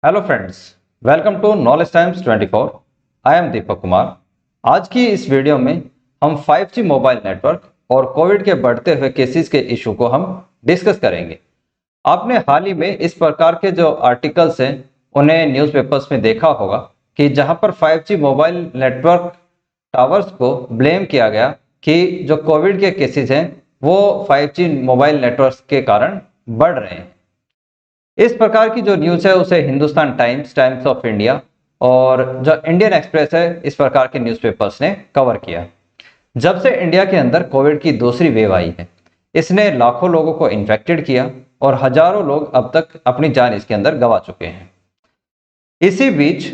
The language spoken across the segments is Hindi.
Hello friends, welcome to knowledge times 24। I am Deepak Kumar. आज की इस वीडियो में हम 5G मोबाइल नेटवर्क और कोविड के बढ़ते हुए केसेस के इशू को हम डिस्कस करेंगे। आपने हाल ही में इस प्रकार के जो आर्टिकल्स हैं उन्हें न्यूज़पेपर्स में देखा होगा कि जहां पर 5G मोबाइल नेटवर्क टावर्स को ब्लेम किया गया कि जो कोविड के केसेस हैं वो 5G मोबाइल नेटवर्क के कारण बढ़ रहे हैं। इस प्रकार की जो न्यूज़ है उसे Hindustan times, times of India और जो इंडियन एक्सप्रेस है, इस प्रकार के न्यूज़पेपर्स ने कवर किया। जब से इंडिया के अंदर कोविड की दूसरी वेव आई है, इसने लाखों लोगों को इन्फेक्टेड किया और हजारों लोग अब तक अपनी जान इसके अंदर गंवा चुके हैं। इसी बीच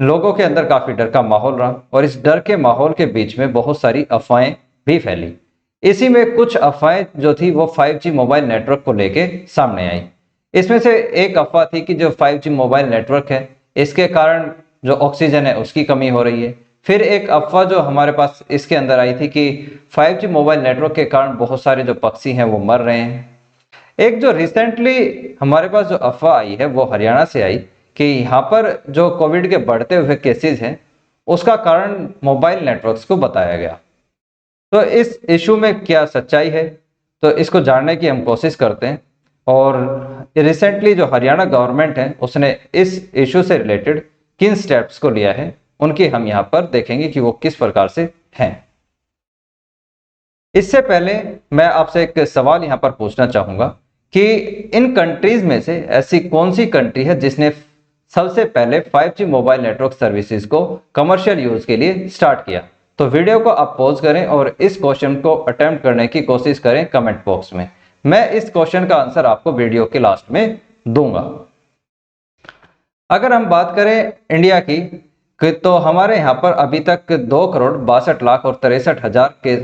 लोगों के अंदर काफी डर का माहौल रहा और इस डर के माहौल के बीच में बहुत सारी अफवाहें भी फैली। इसी में कुछ अफवाहें जो थी वो 5G मोबाइल नेटवर्क को लेके सामने आई। इसमें से एक अफवाह थी कि जो 5G मोबाइल नेटवर्क है इसके कारण जो ऑक्सीजन है उसकी कमी हो रही है। फिर एक अफवाह जो हमारे पास इसके अंदर आई थी कि 5G मोबाइल नेटवर्क के कारण बहुत सारे जो पक्षी हैं वो मर रहे हैं। एक जो रिसेंटली हमारे पास जो अफवाह आई है वो हरियाणा से आई कि यहाँ पर जो कोविड के बढ़ते हुए केसेस हैं उसका कारण मोबाइल नेटवर्क्स को बताया गया। तो इस इशू में क्या सच्चाई है, तो इसको जानने की हम कोशिश करते हैं। और रिसेंटली जो हरियाणा गवर्नमेंट है उसने इस इशू से रिलेटेड किन स्टेप्स को लिया है उनकी हम यहाँ पर देखेंगे कि वो किस प्रकार से हैं। इससे पहले मैं आपसे एक सवाल यहाँ पर पूछना चाहूंगा कि इन कंट्रीज में से ऐसी कौन सी कंट्री है जिसने सबसे पहले 5G मोबाइल नेटवर्क सर्विसेज को कमर्शियल यूज के लिए स्टार्ट किया। तो वीडियो को आप पॉज करें और इस क्वेश्चन को अटेम्प्ट करने की कोशिश करें कमेंट बॉक्स में। मैं इस क्वेश्चन का आंसर आपको वीडियो के लास्ट में दूंगा। अगर हम बात करें इंडिया की तो हमारे यहाँ पर अभी तक 2,62,63,63 के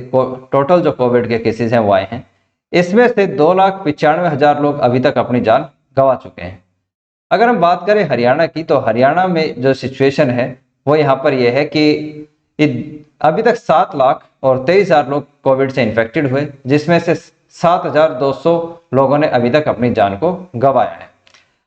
टोटल जो कोविड के केसेस हैं वो आए हैं। इसमें से 2,95,000 लोग अभी तक अपनी जान गंवा चुके हैं। अगर हम बात करें हरियाणा की तो हरियाणा में जो सिचुएशन है वो यहाँ पर यह है कि अभी तक 7,23,000 लोग कोविड से इन्फेक्टेड हुए, जिसमें से 7,200 लोगों ने अभी तक अपनी जान को गंवाया है।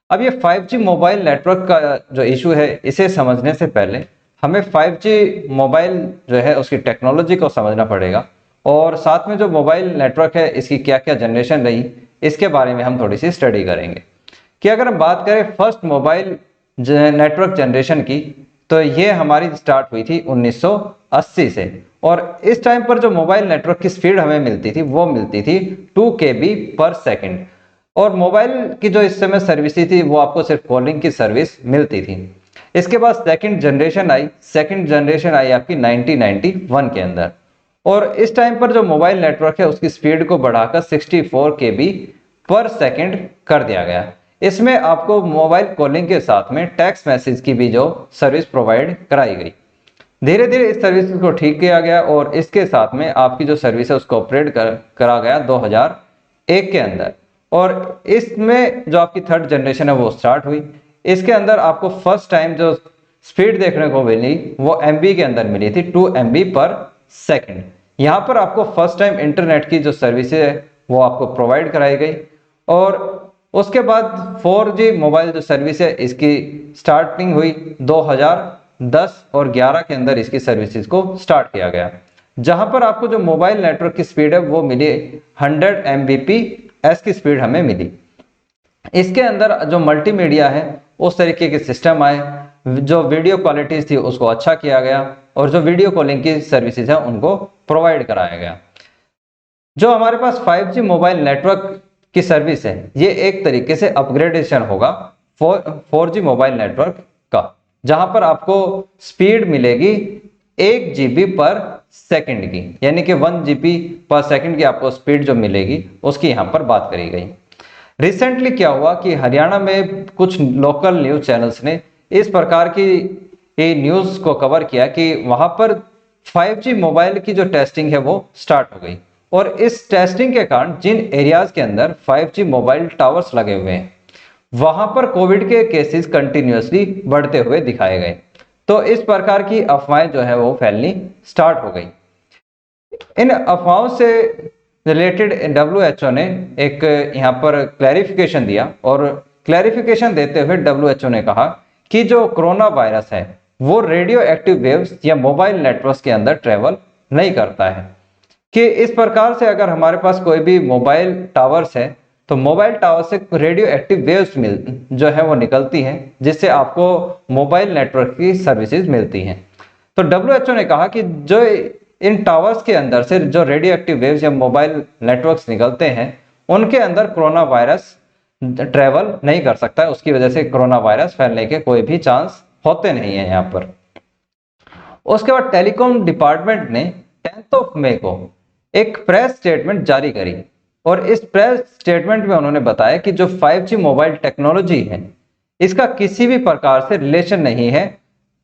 अब ये 5G मोबाइल नेटवर्क का जो इशू है इसे समझने से पहले हमें 5G मोबाइल जो है उसकी टेक्नोलॉजी को समझना पड़ेगा और साथ में जो मोबाइल नेटवर्क है इसकी क्या क्या जनरेशन रही इसके बारे में हम थोड़ी सी स्टडी करेंगे। कि अगर हम बात करें फर्स्ट मोबाइल नेटवर्क जनरेशन की तो ये हमारी स्टार्ट हुई थी 1980 से और इस टाइम पर जो मोबाइल नेटवर्क की स्पीड हमें मिलती थी वो मिलती थी 2 KB पर सेकेंड और मोबाइल की जो इस समय सर्विस थी वो आपको सिर्फ कॉलिंग की सर्विस मिलती थी। इसके बाद सेकंड जनरेशन आई आपकी 1991 के अंदर और इस टाइम पर जो मोबाइल नेटवर्क है उसकी स्पीड को बढ़ाकर 64 KB पर सेकेंड कर दिया गया। इसमें आपको मोबाइल कॉलिंग के साथ में टेक्स्ट मैसेज की भी जो सर्विस प्रोवाइड कराई गई। धीरे धीरे इस सर्विस को ठीक किया गया और इसके साथ में आपकी जो सर्विस है उसको ऑपरेट करा गया 2001 के अंदर और इसमें जो आपकी थर्ड जनरेशन है वो स्टार्ट हुई। इसके अंदर आपको फर्स्ट टाइम जो स्पीड देखने को मिली वो MB के अंदर मिली थी 2 MB पर सेकेंड। यहाँ पर आपको फर्स्ट टाइम इंटरनेट की जो सर्विस है वो आपको प्रोवाइड कराई गई और उसके बाद 4G मोबाइल जो सर्विस है इसकी स्टार्टिंग हुई 2010 और 11 के अंदर इसकी सर्विसेज को स्टार्ट किया गया, जहां पर आपको जो मोबाइल नेटवर्क की स्पीड है वो मिली 100 Mbps की स्पीड हमें मिली। इसके अंदर जो मल्टीमीडिया है उस तरीके के सिस्टम आए, जो वीडियो क्वालिटीज थी उसको अच्छा किया गया और जो वीडियो कॉलिंग की सर्विसेज है उनको प्रोवाइड कराया गया। जो हमारे पास 5G मोबाइल नेटवर्क की सर्विस है ये एक तरीके से अपग्रेडेशन होगा 4G मोबाइल नेटवर्क का, जहां पर आपको स्पीड मिलेगी 1 GB पर सेकंड की, यानी कि 1 GB पर सेकंड की आपको स्पीड जो मिलेगी उसकी यहां पर बात करी गई। रिसेंटली क्या हुआ कि हरियाणा में कुछ लोकल न्यूज चैनल्स ने इस प्रकार की न्यूज को कवर किया कि वहां पर 5G मोबाइल की जो टेस्टिंग है वो स्टार्ट हो गई और इस टेस्टिंग के कारण जिन एरियाज के अंदर 5G मोबाइल टावर्स लगे हुए हैं वहां पर कोविड के केसेस कंटिन्यूअसली बढ़ते हुए दिखाए गए। तो इस प्रकार की अफवाहें जो है वो फैलनी स्टार्ट हो गई। इन अफवाहों से रिलेटेड WHO ने एक यहाँ पर क्लैरिफिकेशन दिया और क्लैरिफिकेशन देते हुए डब्ल्यूएचओ ने कहा कि जो कोरोना वायरस है वो रेडियो एक्टिव वेव्स या मोबाइल नेटवर्क्स के अंदर ट्रेवल नहीं करता है, कि इस प्रकार से अगर हमारे पास कोई भी मोबाइल टावर्स है तो मोबाइल टावर से रेडियो एक्टिव वेव्स जो है वो निकलती हैं, जिससे आपको मोबाइल नेटवर्क की सर्विसेज मिलती हैं। तो डब्ल्यूएचओ ने कहा कि जो इन टावर्स के अंदर से जो रेडियो एक्टिव वेव्स या मोबाइल नेटवर्क्स निकलते हैं उनके अंदर कोरोना वायरस ट्रेवल नहीं कर सकता है, उसकी वजह से कोरोना वायरस फैलने के कोई भी चांस होते नहीं है यहाँ पर। उसके बाद टेलीकॉम डिपार्टमेंट ने 10 मई को एक प्रेस स्टेटमेंट जारी करी और इस प्रेस स्टेटमेंट में उन्होंने बताया कि जो 5G मोबाइल टेक्नोलॉजी है इसका किसी भी प्रकार से रिलेशन नहीं है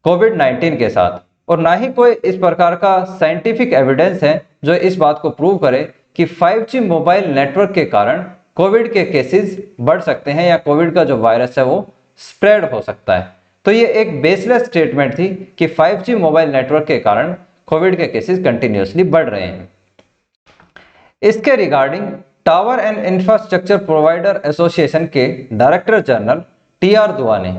कोविड-19 के साथ, और ना ही कोई इस प्रकार का साइंटिफिक एविडेंस है जो इस बात को प्रूव करे कि 5G मोबाइल नेटवर्क के कारण कोविड के केसेस बढ़ सकते हैं या कोविड का जो वायरस है वो स्प्रेड हो सकता है। तो ये एक बेसलेस स्टेटमेंट थी कि 5G मोबाइल नेटवर्क के कारण कोविड के केसेस कंटिन्यूसली बढ़ रहे हैं। इसके regarding tower and infrastructure provider association के डायरेक्टर जनरल TR दुआ ने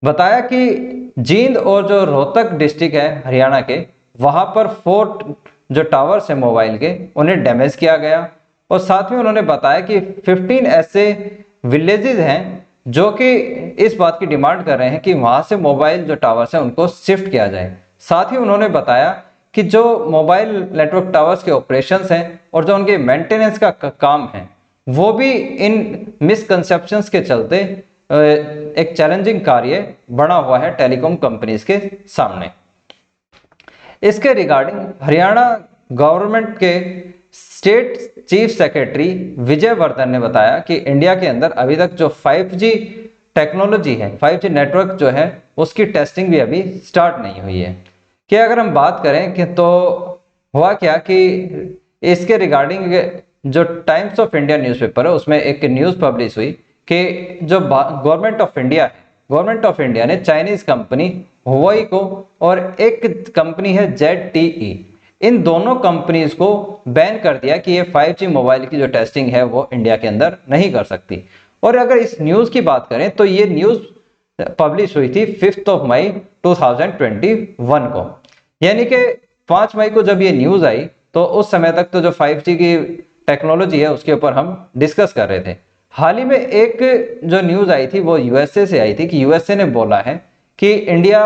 बताया कि जींद और जो रोहतक डिस्ट्रिक्ट है हरियाणा के, वहां पर 4 जो टावर्स है मोबाइल के उन्हें डैमेज किया गया, और साथ में उन्होंने बताया कि 15 ऐसे विलेजेस हैं जो कि इस बात की डिमांड कर रहे हैं कि वहां से मोबाइल जो टावर्स हैं उनको शिफ्ट किया जाए। साथ ही उन्होंने बताया कि जो मोबाइल नेटवर्क टावर्स के ऑपरेशंस हैं और जो उनके मेंटेनेंस का काम है वो भी इन मिसकंसेप्शंस के चलते एक चैलेंजिंग कार्य बना हुआ है टेलीकॉम कंपनीज के सामने। इसके रिगार्डिंग हरियाणा गवर्नमेंट के state chief secretary Vijay Vardhan ने बताया कि इंडिया के अंदर अभी तक जो 5G टेक्नोलॉजी है, 5G नेटवर्क जो है उसकी टेस्टिंग भी अभी स्टार्ट नहीं हुई है। कि अगर हम बात करें कि तो हुआ क्या कि इसके रिगार्डिंग जो टाइम्स ऑफ इंडिया न्यूज़पेपर है उसमें एक न्यूज़ पब्लिश हुई कि जो गवर्नमेंट ऑफ इंडिया ने चाइनीज कंपनी हुआई को और एक कंपनी है ZTE, इन दोनों कंपनीज को बैन कर दिया कि ये 5G मोबाइल की जो टेस्टिंग है वो इंडिया के अंदर नहीं कर सकती। और अगर इस न्यूज़ की बात करें तो ये न्यूज़ पब्लिश हुई थी 5 मई 2021 को, यानी कि 5 मई को जब ये न्यूज़ आई तो उस समय तक तो जो 5G की टेक्नोलॉजी है उसके ऊपर हम डिस्कस कर रहे थे। हाल ही में एक जो न्यूज़ आई थी वो USA से आई थी कि USA ने बोला है कि इंडिया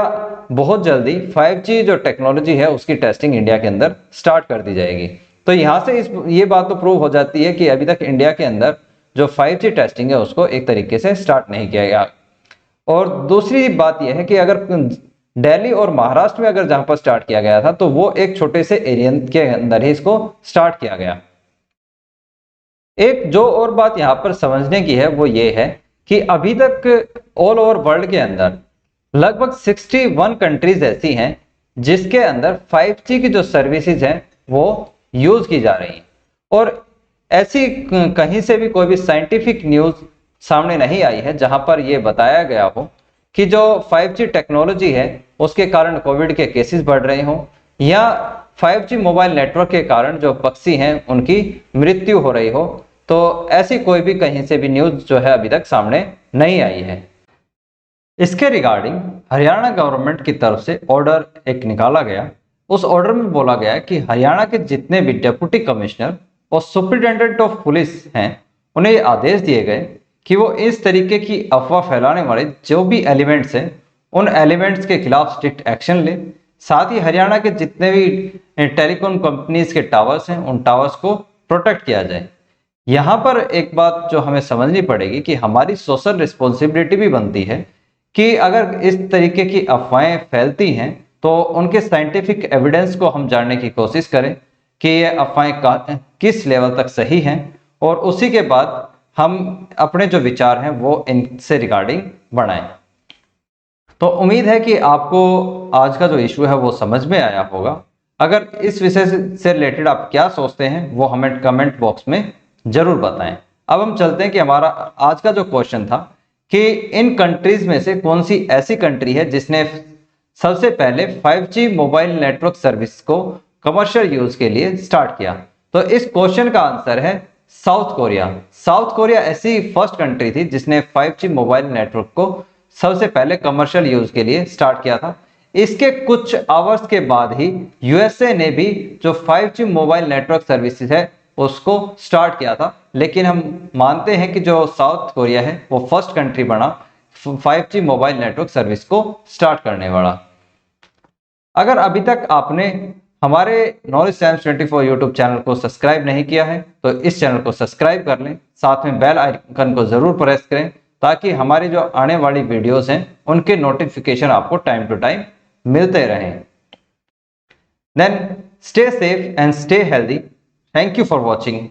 बहुत जल्दी 5G जो टेक्नोलॉजी है उसकी टेस्टिंग इंडिया के अंदर स्टार्ट कर दी जाएगी। तो यहाँ से ये बात तो प्रूव हो जाती है कि अभी तक इंडिया के अंदर जो 5G टेस्टिंग है उसको एक तरीके से स्टार्ट नहीं किया गया। और दूसरी बात यह है कि अगर दिल्ली और महाराष्ट्र में अगर जहां पर स्टार्ट किया गया था तो वो एक छोटे से एरिया के अंदर ही इसको स्टार्ट किया गया। एक जो और बात यहाँ पर समझने की है वो ये है कि अभी तक ऑल ओवर वर्ल्ड के अंदर लगभग 61 कंट्रीज ऐसी हैं जिसके अंदर 5G की जो सर्विसेज हैं वो यूज की जा रही हैं, और ऐसी कहीं से भी कोई भी साइंटिफिक न्यूज सामने नहीं आई है जहां पर यह बताया गया हो कि जो 5G टेक्नोलॉजी है उसके कारण कोविड के केसेस बढ़ रहे हों या 5G मोबाइल नेटवर्क के कारण जो पक्षी हैं उनकी मृत्यु हो रही हो। तो ऐसी कोई भी कहीं से भी न्यूज जो है अभी तक सामने नहीं आई है। इसके रिगार्डिंग हरियाणा गवर्नमेंट की तरफ से ऑर्डर एक निकाला गया। उस ऑर्डर में बोला गया कि हरियाणा के जितने भी डिप्टी कमिश्नर और सुप्रिटेंडेंट ऑफ पुलिस हैं उन्हें ये आदेश दिए गए कि वो इस तरीके की अफवाह फैलाने वाले जो भी एलिमेंट्स हैं उन एलिमेंट्स के खिलाफ स्ट्रिक्ट एक्शन ले। साथ ही हरियाणा के जितने भी टेलीकॉम कंपनीज के टावर्स हैं उन टावर्स को प्रोटेक्ट किया जाए। यहाँ पर एक बात जो हमें समझनी पड़ेगी कि हमारी सोशल रिस्पॉन्सिबिलिटी भी बनती है कि अगर इस तरीके की अफवाहें फैलती हैं तो उनके साइंटिफिक एविडेंस को हम जानने की कोशिश करें कि ये अफवाहें किस लेवल तक सही हैं, और उसी के बाद हम अपने जो विचार हैं वो इनसे रिगार्डिंग बढ़ाएं। तो उम्मीद है कि आपको आज का जो इशू है वो समझ में आया होगा। अगर इस विषय से रिलेटेड आप क्या सोचते हैं वो हमें कमेंट बॉक्स में जरूर बताएं। अब हम चलते हैं कि हमारा आज का जो क्वेश्चन था कि इन कंट्रीज में से कौन सी ऐसी कंट्री है जिसने सबसे पहले 5G मोबाइल नेटवर्क सर्विस को कमर्शियल यूज के लिए स्टार्ट किया। तो इस क्वेश्चन का आंसर है साउथ कोरिया। साउथ कोरिया ऐसी फर्स्ट कंट्री थी जिसने 5G मोबाइल नेटवर्क को सबसे पहले कमर्शियल यूज के लिए स्टार्ट किया था। इसके कुछ आवर्स के बाद ही यूएसए ने भी जो 5G मोबाइल नेटवर्क सर्विसेज है उसको स्टार्ट किया था, लेकिन हम मानते हैं कि जो साउथ कोरिया है वो फर्स्ट कंट्री बना 5G मोबाइल नेटवर्क सर्विस को स्टार्ट करने वाला। अगर अभी तक आपने हमारे नॉलेज टाइम्स 24 यूट्यूब चैनल को सब्सक्राइब नहीं किया है तो इस चैनल को सब्सक्राइब कर लें, साथ में बेल आइकन को जरूर प्रेस करें ताकि हमारी जो आने वाली वीडियोस हैं उनके नोटिफिकेशन आपको टाइम टू टाइम मिलते रहें। Then stay safe and stay healthy. Thank you for watching.